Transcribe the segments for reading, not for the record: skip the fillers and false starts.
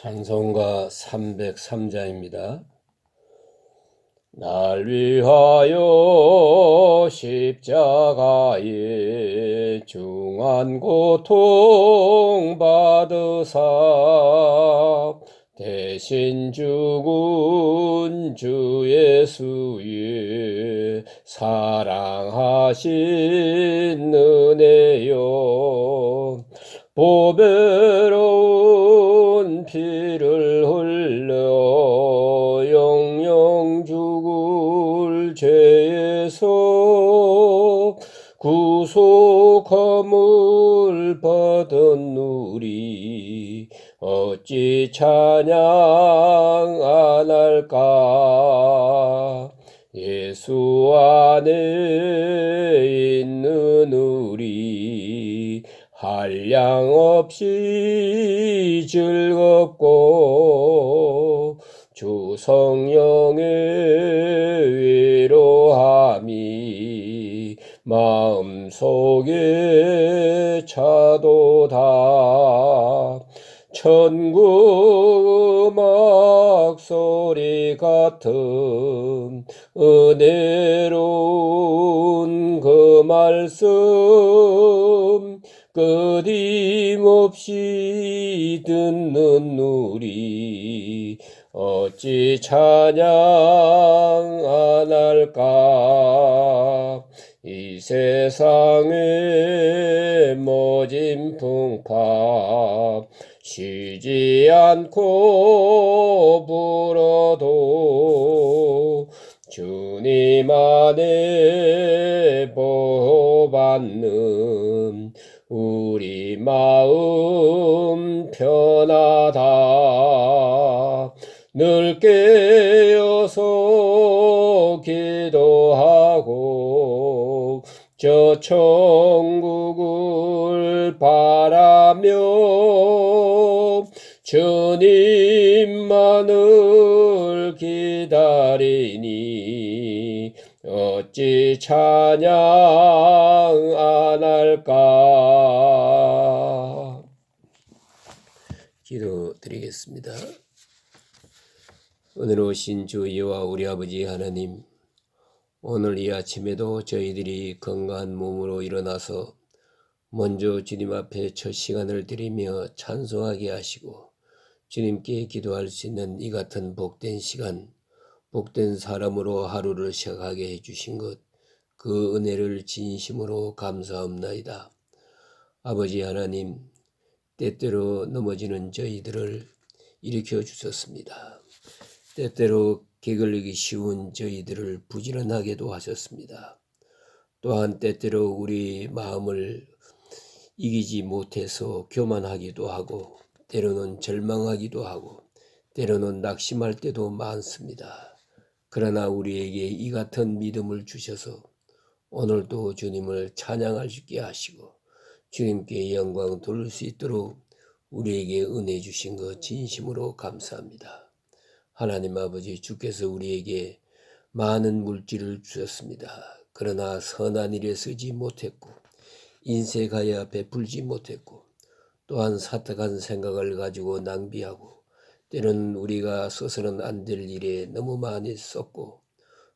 찬송가 303자입니다. 날 위하여 십자가에 중한 고통 받으사 대신 죽은 주 예수의 사랑하신 은혜요, 보배로운 피를 흘려 영영 죽을 죄에서 구속함을 받은 우리 어찌 찬양 안 할까. 예수 안에 있는 우리 한량없이 즐겁고 주 성령의 위로함이 마음속에 차도다. 천국 음악 소리 같은 은혜로운 그 말씀 끊임없이 듣는 우리 어찌 찬양 안 할까. 이 세상의 모진 풍파 쉬지 않고 불어도 주님 안에 보호받는 우리 마음 편하다. 늘 깨어서 기도하고 저 천국을 바라며 주님만을 기다리니 어찌 찬양 안 할까. 기도드리겠습니다. 오늘 오신 주 여호와 우리 아버지 하나님, 오늘 이 아침에도 저희들이 건강한 몸으로 일어나서 먼저 주님 앞에 첫 시간을 드리며 찬송하게 하시고 주님께 기도할 수 있는 이 같은 복된 시간, 복된 사람으로 하루를 시작하게 해주신 것, 그 은혜를 진심으로 감사합나이다. 아버지 하나님, 때때로 넘어지는 저희들을 일으켜 주셨습니다. 때때로 게을르기 쉬운 저희들을 부지런하게도 하셨습니다. 또한 때때로 우리 마음을 이기지 못해서 교만하기도 하고 때로는 절망하기도 하고 때로는 낙심할 때도 많습니다. 그러나 우리에게 이 같은 믿음을 주셔서 오늘도 주님을 찬양할 수 있게 하시고 주님께 영광 돌릴 수 있도록 우리에게 은혜 주신 것 진심으로 감사합니다. 하나님 아버지, 주께서 우리에게 많은 물질을 주셨습니다. 그러나 선한 일에 쓰지 못했고 인색하여 베풀지 못했고 또한 사악한 생각을 가지고 낭비하고 때로는 우리가 써서는 안 될 일에 너무 많이 썼고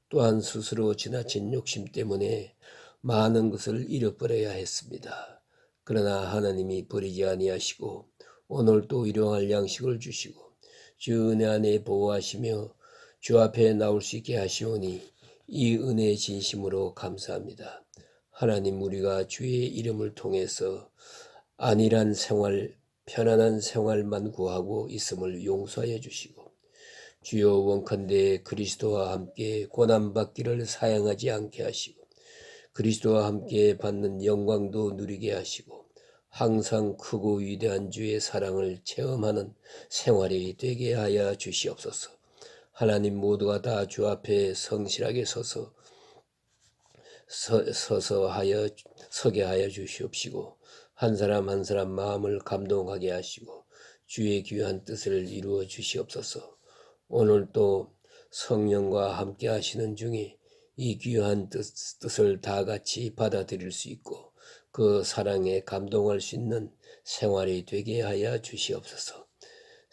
또한 스스로 지나친 욕심 때문에 많은 것을 잃어버려야 했습니다. 그러나 하나님이 버리지 아니하시고 오늘 또 일용할 양식을 주시고 주 은혜 안에 보호하시며 주 앞에 나올 수 있게 하시오니 이 은혜의 진심으로 감사합니다. 하나님, 우리가 주의 이름을 통해서 안일한 생활, 편안한 생활만 구하고 있음을 용서하여 주시고 주여 원컨대 그리스도와 함께 고난받기를 사양하지 않게 하시고 그리스도와 함께 받는 영광도 누리게 하시고 항상 크고 위대한 주의 사랑을 체험하는 생활이 되게 하여 주시옵소서. 하나님, 모두가 다 주 앞에 성실하게 서게 하여 주시옵시고 한 사람 한 사람 마음을 감동하게 하시고 주의 귀한 뜻을 이루어 주시옵소서. 오늘 또 성령과 함께 하시는 중에 이 귀한 뜻을 다 같이 받아들일 수 있고 그 사랑에 감동할 수 있는 생활이 되게 하여 주시옵소서.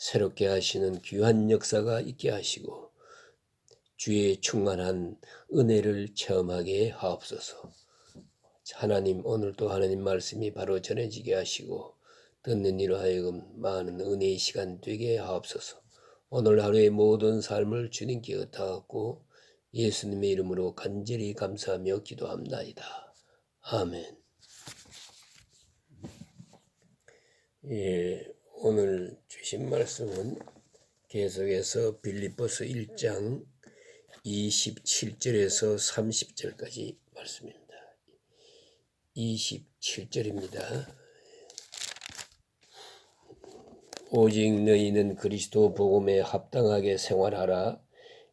새롭게 하시는 귀한 역사가 있게 하시고 주의 충만한 은혜를 체험하게 하옵소서. 하나님, 오늘도 하나님 말씀이 바로 전해지게 하시고 듣는 이로 하여금 많은 은혜의 시간 되게 하옵소서. 오늘 하루의 모든 삶을 주님께 의탁하고 예수님의 이름으로 간절히 감사하며 기도합나이다. 아멘. 오늘 주신 말씀은 계속해서 빌립보서 1장 27절에서 30절까지 말씀입니다. 27절입니다. 오직 너희는 그리스도 복음에 합당하게 생활하라.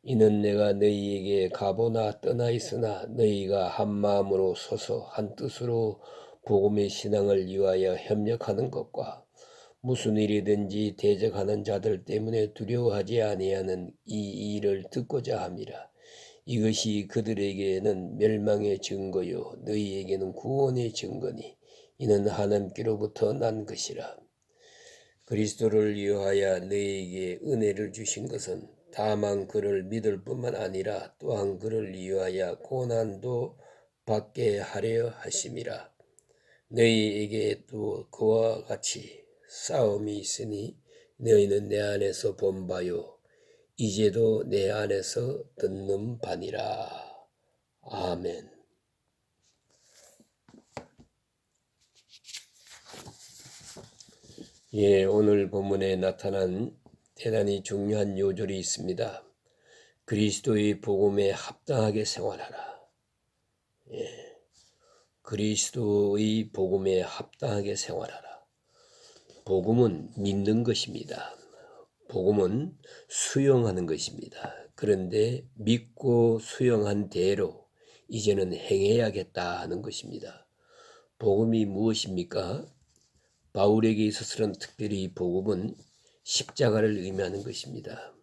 이는 내가 너희에게 가보나 떠나 있으나 너희가 한 마음으로 서서 한 뜻으로 복음의 신앙을 위하여 협력하는 것과 무슨 일이든지 대적하는 자들 때문에 두려워하지 아니하는 이 일을 듣고자 함이라. 이것이 그들에게는 멸망의 증거요 너희에게는 구원의 증거니 이는 하나님께로부터 난 것이라. 그리스도를 위하여 너희에게 은혜를 주신 것은 다만 그를 믿을 뿐만 아니라 또한 그를 위하여 고난도 받게 하려 하심이라. 너희에게 또 그와 같이 싸움이 있으니 너희는 내 안에서 본 바요 이제도 내 안에서 듣는 바니라. 아멘. 오늘 본문에 나타난 대단히 중요한 요절이 있습니다. 그리스도의 복음에 합당하게 생활하라. 그리스도의 복음에 합당하게 생활하라. 복음은 믿는 것입니다. 복음은 수용하는 것입니다. 그런데 믿고 수용한 대로 이제는 행해야겠다 하는 것입니다. 복음이 무엇입니까? 바울에게 있어서는 특별히 복음은 십자가를 의미하는 것입니다.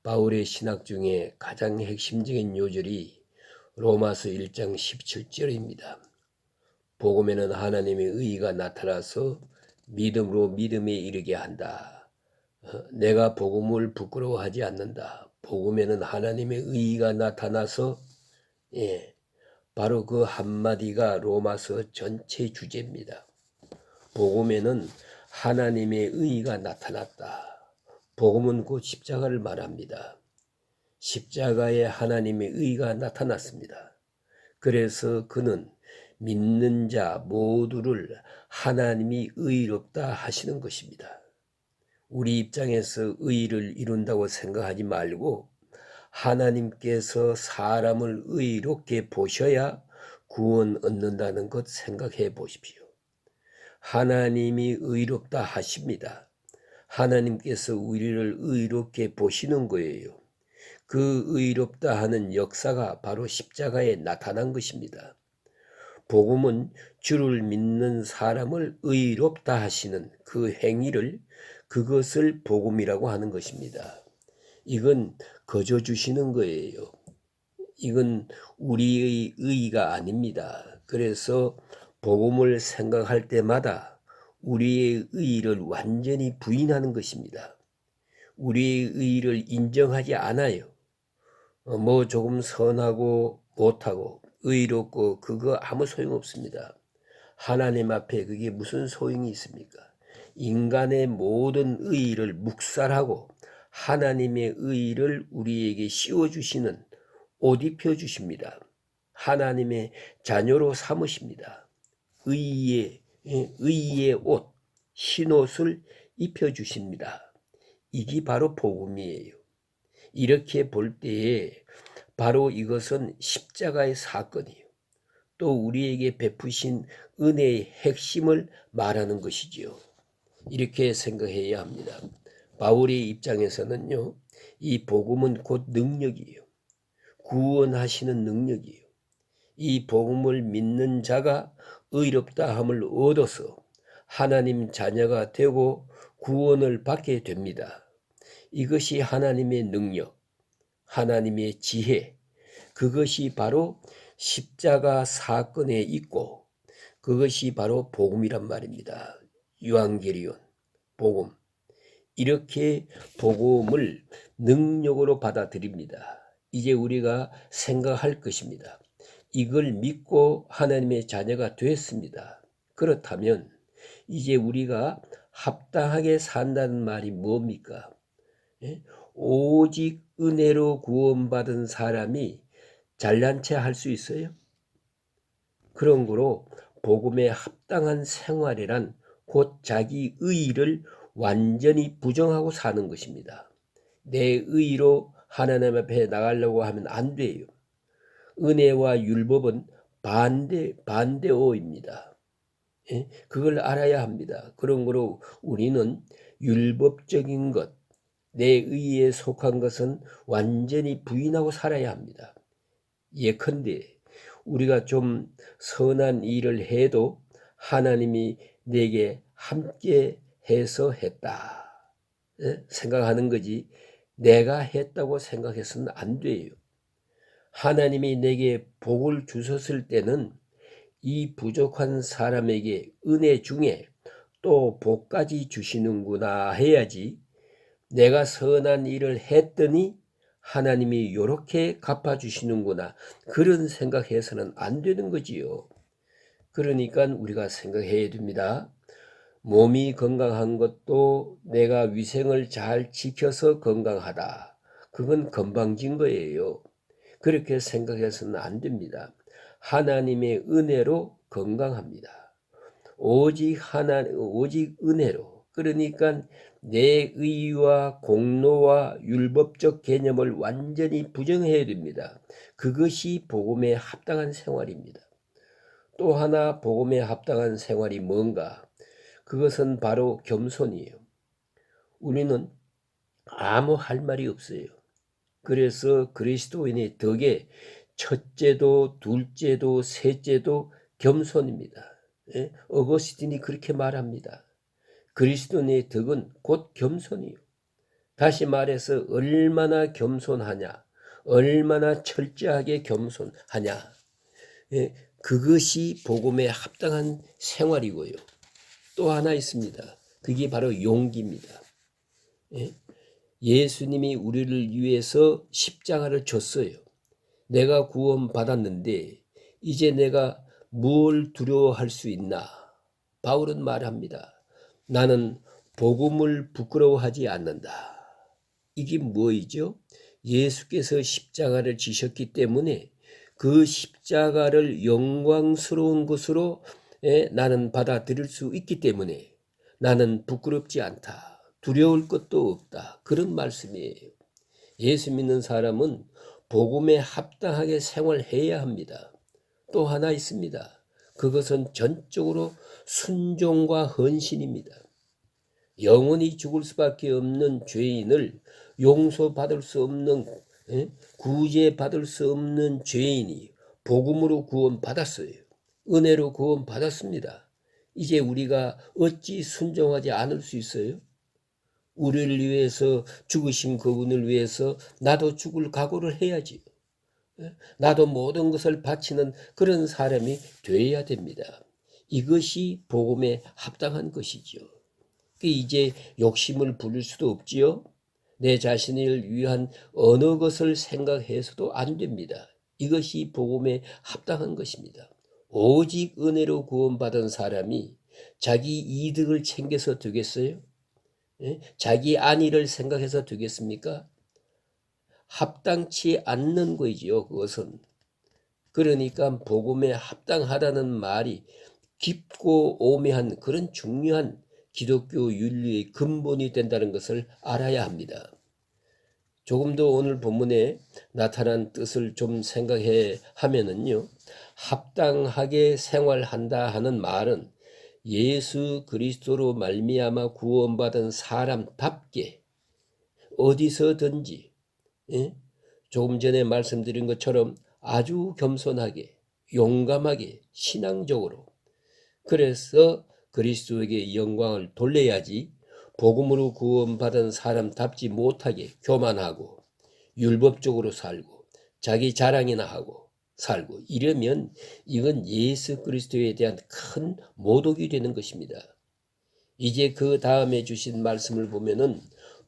바울의 신학 중에 가장 핵심적인 요절이 로마서 1장 17절입니다. 복음에는 하나님의 의가 나타나서 믿음으로 믿음에 이르게 한다. 내가 복음을 부끄러워하지 않는다. 복음에는 하나님의 의가 나타나서 바로 그 한마디가 로마서 전체 주제입니다. 복음에는 하나님의 의가 나타났다. 복음은 곧 십자가를 말합니다. 십자가에 하나님의 의가 나타났습니다. 그래서 그는 믿는 자 모두를 하나님이 의롭다 하시는 것입니다. 우리 입장에서 의를 이룬다고 생각하지 말고 하나님께서 사람을 의롭게 보셔야 구원 얻는다는 것 생각해 보십시오. 하나님이 의롭다 하십니다. 하나님께서 우리를 의롭게 보시는 거예요. 그 의롭다 하는 역사가 바로 십자가에 나타난 것입니다. 복음은 주를 믿는 사람을 의롭다 하시는 그 행위를 그것을 복음이라고 하는 것입니다. 이건 거저 주시는 거예요. 이건 우리의 의가 아닙니다. 그래서 복음을 생각할 때마다 우리의 의를 완전히 부인하는 것입니다. 우리의 의를 인정하지 않아요. 뭐 조금 선하고 못하고 의롭고 그거 아무 소용없습니다. 하나님 앞에 그게 무슨 소용이 있습니까? 인간의 모든 의를 묵살하고 하나님의 의를 우리에게 씌워주시는 옷 입혀주십니다. 하나님의 자녀로 삼으십니다. 의의 옷, 흰옷을 입혀주십니다. 이게 바로 복음이에요. 이렇게 볼 때에 바로 이것은 십자가의 사건이에요. 또 우리에게 베푸신 은혜의 핵심을 말하는 것이지요. 이렇게 생각해야 합니다. 바울의 입장에서는요, 이 복음은 곧 능력이에요. 구원하시는 능력이에요. 이 복음을 믿는 자가 의롭다 함을 얻어서 하나님 자녀가 되고 구원을 받게 됩니다. 이것이 하나님의 능력, 하나님의 지혜, 그것이 바로 십자가 사건에 있고 그것이 바로 복음이란 말입니다. 유앙게리온, 복음. 이렇게 복음을 능력으로 받아들입니다. 이제 우리가 생각할 것입니다. 이걸 믿고 하나님의 자녀가 되었습니다. 그렇다면 이제 우리가 합당하게 산다는 말이 뭡니까? 예? 오직 은혜로 구원받은 사람이 잘난 체 할 수 있어요? 그런 거로 복음에 합당한 생활이란 곧 자기 의의를 완전히 부정하고 사는 것입니다. 내 의의로 하나님 앞에 나가려고 하면 안 돼요. 은혜와 율법은 반대어입니다. 예? 그걸 알아야 합니다. 그런 거로 우리는 율법적인 것, 내 의의에 속한 것은 완전히 부인하고 살아야 합니다. 예컨대 우리가 좀 선한 일을 해도 하나님이 내게 함께 해서 했다 생각하는 거지, 내가 했다고 생각해서는 안 돼요. 하나님이 내게 복을 주셨을 때는 이 부족한 사람에게 은혜 중에 또 복까지 주시는구나 해야지, 내가 선한 일을 했더니 하나님이 이렇게 갚아주시는구나 그런 생각해서는 안 되는 거지요. 그러니까 우리가 생각해야 됩니다. 몸이 건강한 것도 내가 위생을 잘 지켜서 건강하다, 그건 건방진 거예요. 그렇게 생각해서는 안 됩니다. 하나님의 은혜로 건강합니다. 오직 은혜로. 그러니까 내 의와 공로와 율법적 개념을 완전히 부정해야 됩니다. 그것이 복음에 합당한 생활입니다. 또 하나 복음에 합당한 생활이 뭔가? 그것은 바로 겸손이에요. 우리는 아무 할 말이 없어요. 그래서 그리스도인의 덕에 첫째도 둘째도 셋째도 겸손입니다. 예? 어거스틴이 그렇게 말합니다. 그리스도인의 덕은 곧 겸손이요. 다시 말해서 얼마나 겸손하냐, 얼마나 철저하게 겸손하냐, 예? 그것이 복음에 합당한 생활이고요. 또 하나 있습니다. 그게 바로 용기입니다. 예? 예수님이 우리를 위해서 십자가를 줬어요. 내가 구원받았는데 이제 내가 뭘 두려워할 수 있나? 바울은 말합니다. 나는 복음을 부끄러워하지 않는다. 이게 뭐이죠? 예수께서 십자가를 지셨기 때문에 그 십자가를 영광스러운 것으로 나는 받아들일 수 있기 때문에 나는 부끄럽지 않다. 두려울 것도 없다. 그런 말씀이에요. 예수 믿는 사람은 복음에 합당하게 생활해야 합니다. 또 하나 있습니다. 그것은 전적으로 순종과 헌신입니다. 영원히 죽을 수밖에 없는 죄인을 용서받을 수 없는, 구제받을 수 없는 죄인이 복음으로 구원받았어요. 은혜로 구원받았습니다. 이제 우리가 어찌 순종하지 않을 수 있어요? 우리를 위해서 죽으신 그분을 위해서 나도 죽을 각오를 해야지. 나도 모든 것을 바치는 그런 사람이 되어야 됩니다. 이것이 복음에 합당한 것이죠. 이제 욕심을 부릴 수도 없지요. 내 자신을 위한 어느 것을 생각해서도 안 됩니다. 이것이 복음에 합당한 것입니다. 오직 은혜로 구원받은 사람이 자기 이득을 챙겨서 되겠어요? 자기 안위를 생각해서 되겠습니까? 합당치 않는 거지요, 그것은. 그러니까 복음에 합당하다는 말이 깊고 오묘한 그런 중요한 기독교 윤리의 근본이 된다는 것을 알아야 합니다. 조금 더 오늘 본문에 나타난 뜻을 좀 생각해 하면은요, 합당하게 생활한다 하는 말은 예수 그리스도로 말미암아 구원받은 사람답게 어디서든지, 조금 전에 말씀드린 것처럼 아주 겸손하게, 용감하게, 신앙적으로, 그래서 그리스도에게 영광을 돌려야지 복음으로 구원받은 사람답지 못하게 교만하고 율법적으로 살고 자기 자랑이나 하고 살고 이러면 이건 예수 그리스도에 대한 큰 모독이 되는 것입니다. 이제 그 다음에 주신 말씀을 보면은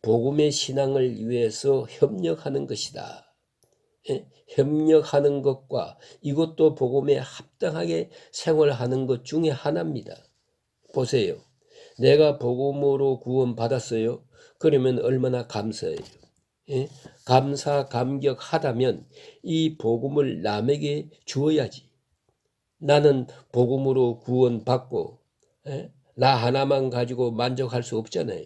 복음의 신앙을 위해서 협력하는 것이다. 예? 협력하는 것과 이것도 복음에 합당하게 생활하는 것 중에 하나입니다. 보세요. 내가 복음으로 구원받았어요. 그러면 얼마나 감사해요. 예? 감사 감격하다면 이 복음을 남에게 주어야지. 나는 복음으로 구원받고 나 하나만 가지고 만족할 수 없잖아요.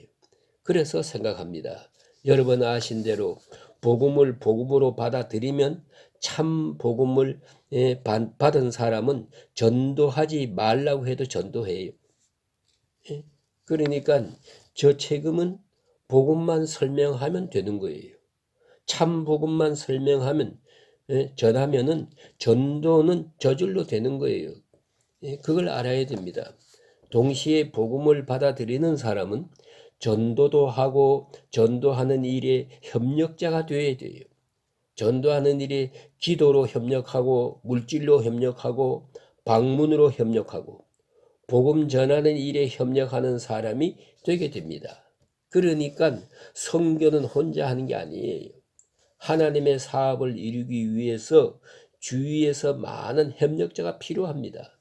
그래서 생각합니다. 여러분 아신 대로 복음을 복음으로 받아들이면 참 복음을 받은 사람은 전도하지 말라고 해도 전도해요. 그러니까 저 책임은 복음만 설명하면 되는 거예요. 참 복음만 설명하면 전하면은 전도는 저절로 되는 거예요. 그걸 알아야 됩니다. 동시에 복음을 받아들이는 사람은 전도도 하고 전도하는 일에 협력자가 되어야 돼요. 전도하는 일에 기도로 협력하고 물질로 협력하고 방문으로 협력하고 복음 전하는 일에 협력하는 사람이 되게 됩니다. 그러니까 선교는 혼자 하는 게 아니에요. 하나님의 사업을 이루기 위해서 주위에서 많은 협력자가 필요합니다.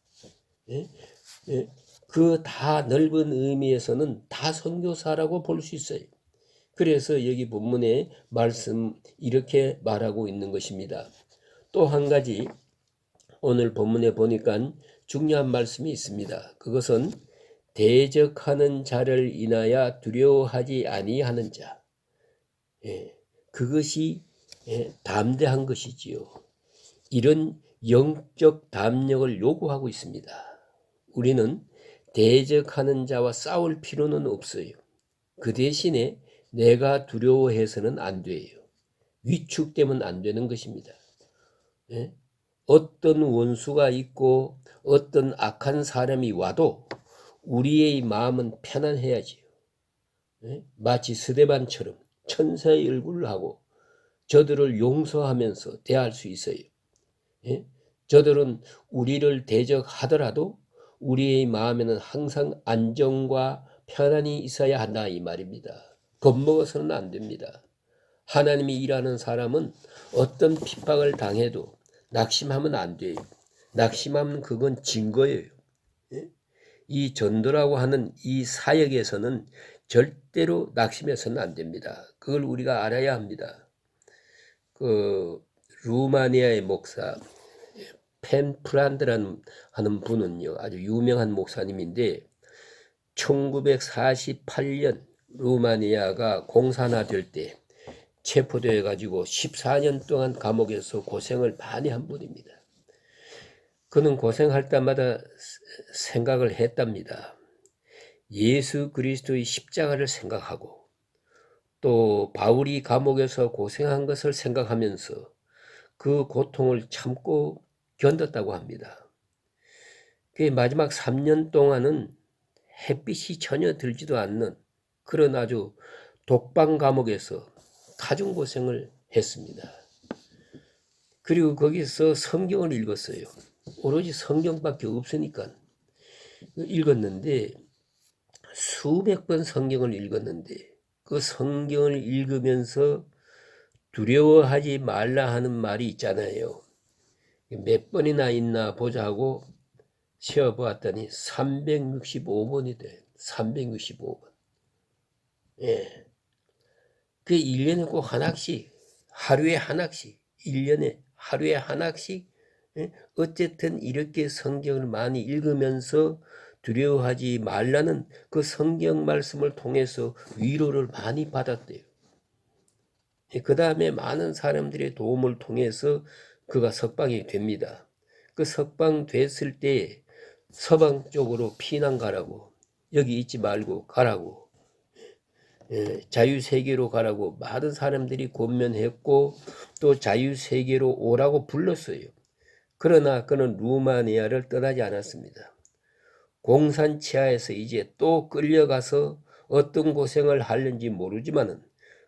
그 다 넓은 의미에서는 다 선교사라고 볼 수 있어요. 그래서 여기 본문에 말씀 이렇게 말하고 있는 것입니다. 또 한 가지 오늘 본문에 보니까 중요한 말씀이 있습니다. 그것은 대적하는 자를 인하여 두려워하지 아니하는 자. 그것이 담대한 것이지요. 이런 영적 담력을 요구하고 있습니다. 우리는 대적하는 자와 싸울 필요는 없어요. 그 대신에 내가 두려워해서는 안 돼요. 위축되면 안 되는 것입니다. 어떤 원수가 있고 어떤 악한 사람이 와도 우리의 마음은 편안해야지요. 마치 스데반처럼 천사의 얼굴을 하고 저들을 용서하면서 대할 수 있어요. 저들은 우리를 대적하더라도 우리의 마음에는 항상 안정과 편안이 있어야 한다 이 말입니다. 겁먹어서는 안 됩니다. 하나님이 일하는 사람은 어떤 핍박을 당해도 낙심하면 안 돼요. 낙심하면 그건 증거예요. 이 전도라고 하는 이 사역에서는 절대로 낙심해서는 안 됩니다. 그걸 우리가 알아야 합니다. 그 루마니아의 목사 펜 프란드라는 하는 분은요 아주 유명한 목사님인데 1948년 루마니아가 공산화될 때 체포되어 가지고 14년 동안 감옥에서 고생을 많이 한 분입니다. 그는 고생할 때마다 생각을 했답니다. 예수 그리스도의 십자가를 생각하고 또 바울이 감옥에서 고생한 것을 생각하면서 그 고통을 참고 견뎠다고 합니다. 그 마지막 3년 동안은 햇빛이 전혀 들지도 않는 그런 아주 독방 감옥에서 가중고생을 했습니다. 그리고 거기서 성경을 읽었어요. 오로지 성경밖에 없으니까 읽었는데 수백 번 성경을 읽었는데 그 성경을 읽으면서 두려워하지 말라 하는 말이 있잖아요. 몇 번이나 있나 보자 하고 세어보았더니 365번이 돼. 365번. 예. 그 1년에 꼭 하나씩, 하루에 하나씩, 1년에 하루에 하나씩, 어쨌든 이렇게 성경을 많이 읽으면서 두려워하지 말라는 그 성경 말씀을 통해서 위로를 많이 받았대요. 그 다음에 많은 사람들의 도움을 통해서 그가 석방이 됩니다. 그 석방 됐을 때 서방 쪽으로 피난 가라고, 여기 있지 말고 가라고, 자유세계로 가라고 많은 사람들이 권면했고 또 자유세계로 오라고 불렀어요. 그러나 그는 루마니아를 떠나지 않았습니다. 공산치하에서 이제 또 끌려가서 어떤 고생을 하는지 모르지만은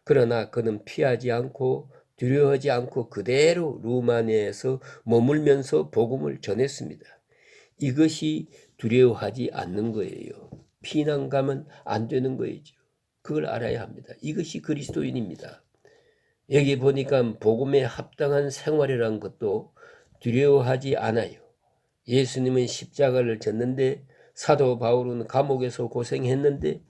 그러나 그는 피하지 않고 두려워하지 않고 그대로 루마니아에서 머물면서 복음을 전했습니다. 이것이 두려워하지 않는 거예요. 피난 가면 안 되는 거이죠. 그걸 알아야 합니다. 이것이 그리스도인입니다. 여기 보니까 복음에 합당한 생활이라는 것도 두려워하지 않아요. 예수님은 십자가를 졌는데 사도 바울은 감옥에서 고생했는데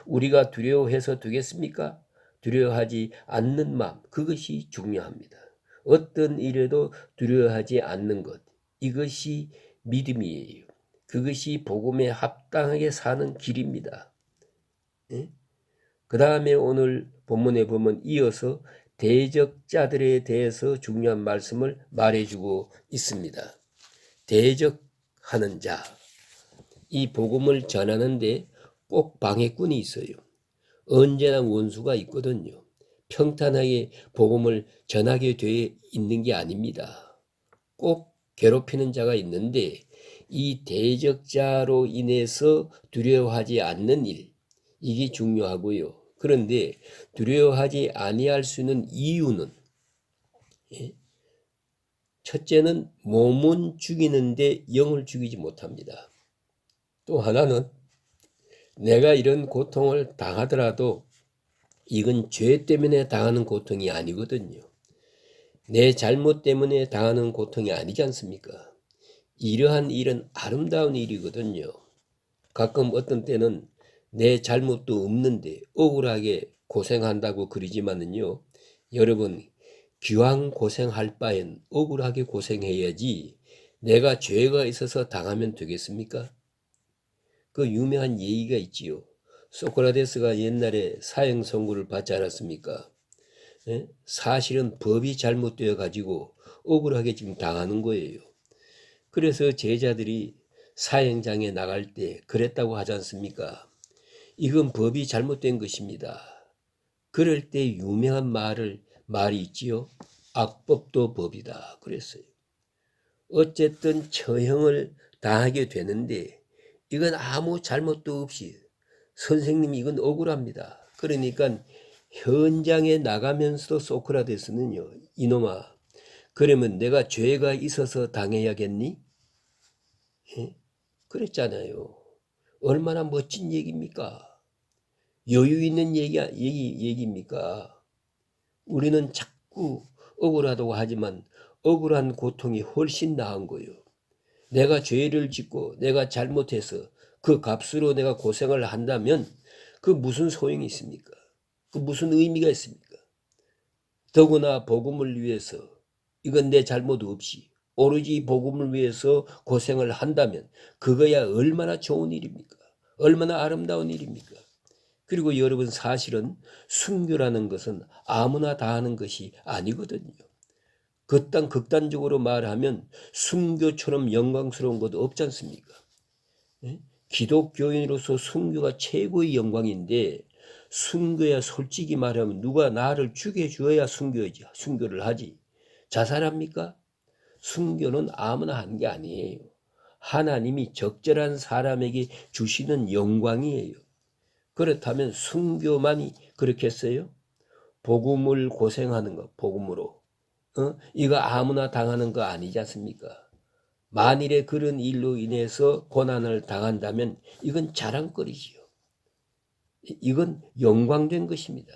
우리가 두려워해서 되겠습니까? 두려워하지 않는 마음, 그것이 중요합니다. 어떤 일에도 두려워하지 않는 것, 이것이 믿음이에요. 그것이 복음에 합당하게 사는 길입니다. 그 다음에 오늘 본문에 보면 이어서 대적자들에 대해서 중요한 말씀을 말해주고 있습니다. 대적하는 자, 이 복음을 전하는데 꼭 방해꾼이 있어요. 언제나 원수가 있거든요. 평탄하게 복음을 전하게 되어 있는 게 아닙니다. 꼭 괴롭히는 자가 있는데 이 대적자로 인해서 두려워하지 않는 일, 이게 중요하고요. 그런데 두려워하지 아니할 수 있는 이유는 첫째는 몸은 죽이는데 영을 죽이지 못합니다. 또 하나는 내가 이런 고통을 당하더라도 이건 죄 때문에 당하는 고통이 아니거든요. 내 잘못 때문에 당하는 고통이 아니지 않습니까? 이러한 일은 아름다운 일이거든요. 가끔 어떤 때는 내 잘못도 없는데 억울하게 고생한다고 그러지만은요. 여러분, 기왕 고생할 바엔 억울하게 고생해야지 내가 죄가 있어서 당하면 되겠습니까? 그 유명한 얘기가 있지요. 소크라테스가 옛날에 사형 선고를 받지 않았습니까? 사실은 법이 잘못되어 가지고 억울하게 지금 당하는 거예요. 그래서 제자들이 사형장에 나갈 때 그랬다고 하지 않습니까? 이건 법이 잘못된 것입니다. 그럴 때 유명한 말이 있지요. 악법도 법이다. 그랬어요. 어쨌든 처형을 당하게 되는데 이건 아무 잘못도 없이 선생님이 이건 억울합니다. 그러니까 현장에 나가면서도 소크라테스는요. 이놈아, 그러면 내가 죄가 있어서 당해야겠니? 그랬잖아요. 얼마나 멋진 얘기입니까? 여유 있는 얘기입니까? 우리는 자꾸 억울하다고 하지만 억울한 고통이 훨씬 나은 거예요. 내가 죄를 짓고 내가 잘못해서 그 값으로 내가 고생을 한다면 그 무슨 소용이 있습니까? 그 무슨 의미가 있습니까? 더구나 복음을 위해서 이건 내 잘못 없이 오로지 복음을 위해서 고생을 한다면 그거야 얼마나 좋은 일입니까? 얼마나 아름다운 일입니까? 그리고 여러분 사실은 순교라는 것은 아무나 다 하는 것이 아니거든요. 극단적으로 말하면 순교처럼 영광스러운 것도 없지 않습니까? 기독교인으로서 순교가 최고의 영광인데 순교야 솔직히 말하면 누가 나를 죽여주어야 순교를 하지. 자살합니까? 순교는 아무나 하는 게 아니에요. 하나님이 적절한 사람에게 주시는 영광이에요. 그렇다면 순교만이 그렇겠어요? 복음을 고생하는 거, 복음으로. 이거 아무나 당하는 거 아니지 않습니까? 만일에 그런 일로 인해서 고난을 당한다면 이건 자랑거리지요. 이건 영광된 것입니다.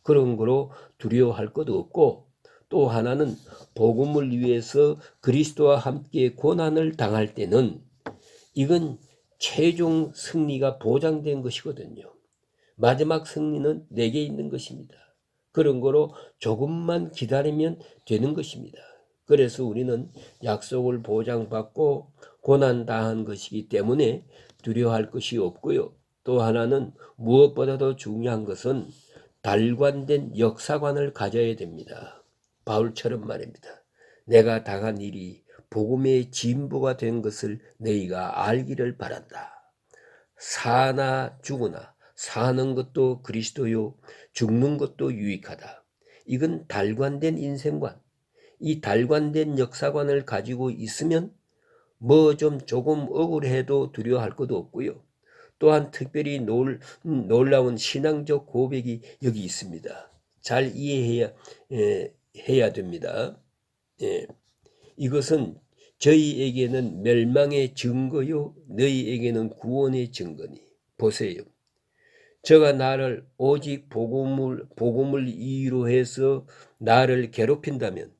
그런 거로 두려워할 것도 없고 또 하나는 복음을 위해서 그리스도와 함께 고난을 당할 때는 이건 최종 승리가 보장된 것이거든요. 마지막 승리는 내게 있는 것입니다. 그런 거로 조금만 기다리면 되는 것입니다. 그래서 우리는 약속을 보장받고 고난당한 것이기 때문에 두려워할 것이 없고요. 또 하나는 무엇보다도 중요한 것은 달관된 역사관을 가져야 됩니다. 바울처럼 말입니다. 내가 당한 일이 복음의 진보가 된 것을 너희가 알기를 바란다. 사나 죽으나 사는 것도 그리스도요 죽는 것도 유익하다. 이건 달관된 인생관, 이 달관된 역사관을 가지고 있으면 뭐 좀 조금 억울해도 두려워할 것도 없고요. 또한 특별히 놀라운 신앙적 고백이 여기 있습니다. 잘 이해해야 됩니다. 이것은 저희에게는 멸망의 증거요 너희에게는 구원의 증거니. 보세요. 저가 나를 오직 복음을 이유로 해서 나를 괴롭힌다면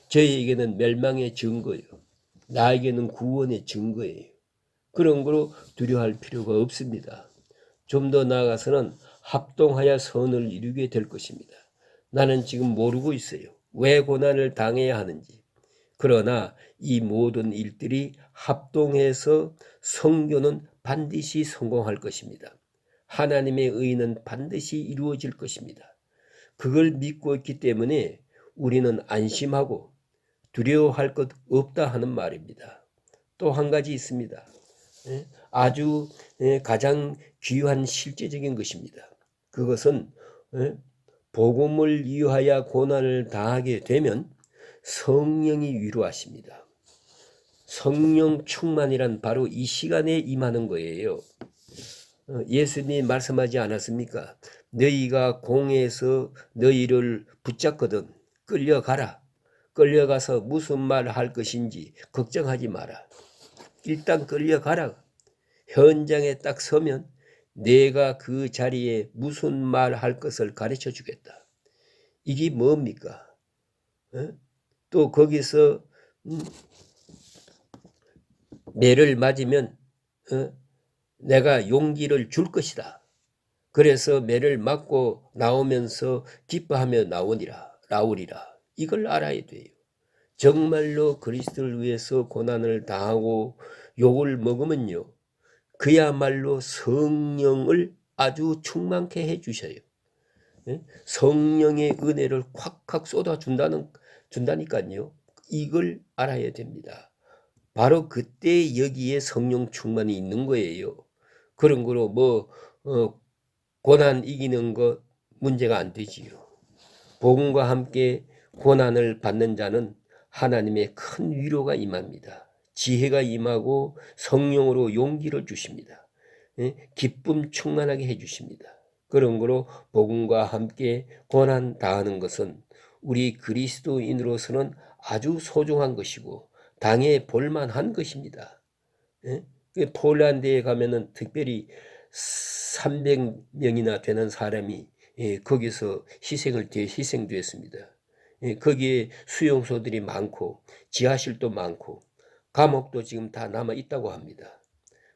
저에게는 멸망의 증거예요. 나에게는 구원의 증거예요. 그런 거로 두려워할 필요가 없습니다. 좀 더 나아가서는 합동하여 선을 이루게 될 것입니다. 나는 지금 모르고 있어요. 왜 고난을 당해야 하는지. 그러나 이 모든 일들이 합동해서 성교는 반드시 성공할 것입니다. 하나님의 의는 반드시 이루어질 것입니다. 그걸 믿고 있기 때문에 우리는 안심하고 두려워할 것 없다 하는 말입니다. 또 한 가지 있습니다. 아주 가장 귀한 실제적인 것입니다. 그것은 복음을 위하여 고난을 당하게 되면 성령이 위로하십니다. 성령 충만이란 바로 이 시간에 임하는 거예요. 예수님이 말씀하지 않았습니까? 너희가 공에서 너희를 붙잡거든 끌려가라. 끌려가서 무슨 말 할 것인지 걱정하지 마라. 일단 끌려가라. 현장에 딱 서면 내가 그 자리에 무슨 말 할 것을 가르쳐 주겠다. 이게 뭡니까? 또 거기서 매를 맞으면 내가 용기를 줄 것이다. 그래서 매를 맞고 나오면서 기뻐하며 나오리라. 이걸 알아야 돼요. 정말로 그리스도를 위해서 고난을 당하고 욕을 먹으면요. 그야말로 성령을 아주 충만케 해주셔요. 성령의 은혜를 콱콱 쏟아준다니까요. 이걸 알아야 됩니다. 바로 그때 여기에 성령 충만이 있는 거예요. 그런 거로 고난 이기는 거 문제가 안 되지요. 복음과 함께 고난을 받는 자는 하나님의 큰 위로가 임합니다. 지혜가 임하고 성령으로 용기를 주십니다. 기쁨 충만하게 해주십니다. 그런 거로 복음과 함께 고난 당하는 것은 우리 그리스도인으로서는 아주 소중한 것이고 당해 볼만한 것입니다. 폴란드에 가면은 특별히 300명이나 되는 사람이 거기서 희생되었습니다. 거기에 수용소들이 많고 지하실도 많고 감옥도 지금 다 남아 있다고 합니다.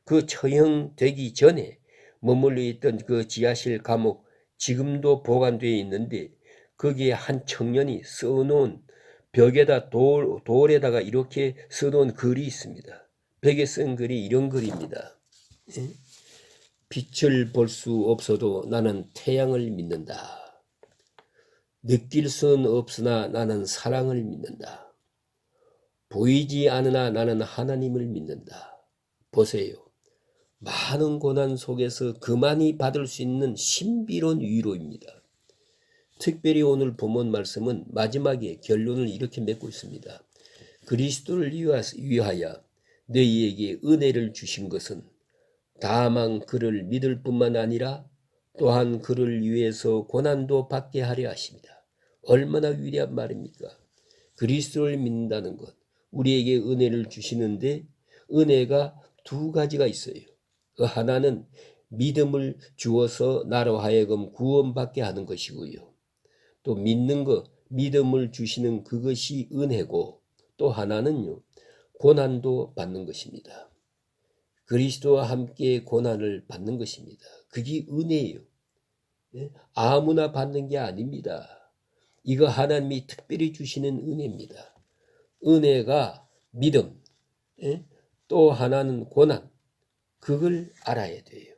그 처형되기 전에 머물러 있던 그 지하실 감옥 지금도 보관되어 있는데 거기에 한 청년이 써놓은 벽에다 돌에다가 이렇게 써놓은 글이 있습니다. 벽에 쓴 글이 이런 글입니다. 빛을 볼 수 없어도 나는 태양을 믿는다. 느낄 수는 없으나 나는 사랑을 믿는다. 보이지 않으나 나는 하나님을 믿는다. 보세요. 많은 고난 속에서 그만이 받을 수 있는 신비로운 위로입니다. 특별히 오늘 본문 말씀은 마지막에 결론을 이렇게 맺고 있습니다. 그리스도를 위하여 너희에게 은혜를 주신 것은 다만 그를 믿을 뿐만 아니라 또한 그를 위해서 고난도 받게 하려 하십니다. 얼마나 위대한 말입니까? 그리스도를 믿는다는 것, 우리에게 은혜를 주시는데 은혜가 두 가지가 있어요. 그 하나는 믿음을 주어서 나로 하여금 구원받게 하는 것이고요. 또 믿는 것, 믿음을 주시는 그것이 은혜고 또 하나는요, 고난도 받는 것입니다. 그리스도와 함께 고난을 받는 것입니다. 그게 은혜예요. 아무나 받는 게 아닙니다. 이거 하나님이 특별히 주시는 은혜입니다. 은혜가 믿음, 또 하나는 고난, 그걸 알아야 돼요.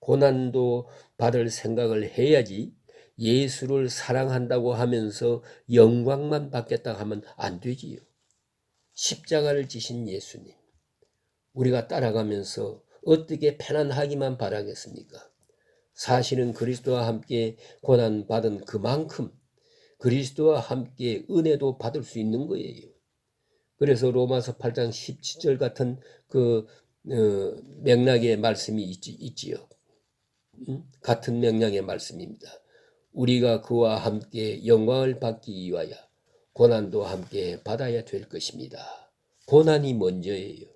고난도 받을 생각을 해야지 예수를 사랑한다고 하면서 영광만 받겠다 하면 안 되지요. 십자가를 지신 예수님, 우리가 따라가면서 어떻게 편안하기만 바라겠습니까? 사실은 그리스도와 함께 고난받은 그만큼 그리스도와 함께 은혜도 받을 수 있는 거예요. 그래서 로마서 8장 17절 같은 그 맥락의 말씀이 있지요. 같은 맥락의 말씀입니다. 우리가 그와 함께 영광을 받기 위하여 고난도 함께 받아야 될 것입니다. 고난이 먼저예요.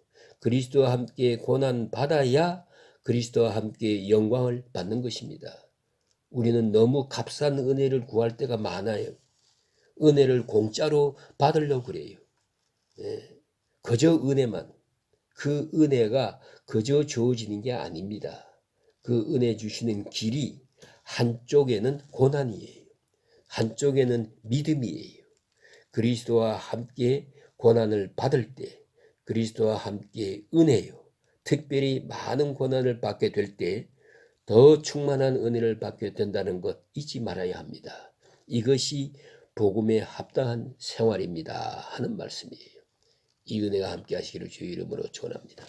그리스도와 함께 고난 받아야 그리스도와 함께 영광을 받는 것입니다. 우리는 너무 값싼 은혜를 구할 때가 많아요. 은혜를 공짜로 받으려고 그래요. 그저 은혜만. 그 은혜가 그저 주어지는 게 아닙니다. 그 은혜 주시는 길이 한쪽에는 고난이에요. 한쪽에는 믿음이에요. 그리스도와 함께 고난을 받을 때, 그리스도와 함께 은혜요. 특별히 많은 고난을 받게 될 때 더 충만한 은혜를 받게 된다는 것 잊지 말아야 합니다. 이것이 복음에 합당한 생활입니다 하는 말씀이에요. 이 은혜가 함께 하시기를 주의 이름으로 축원합니다.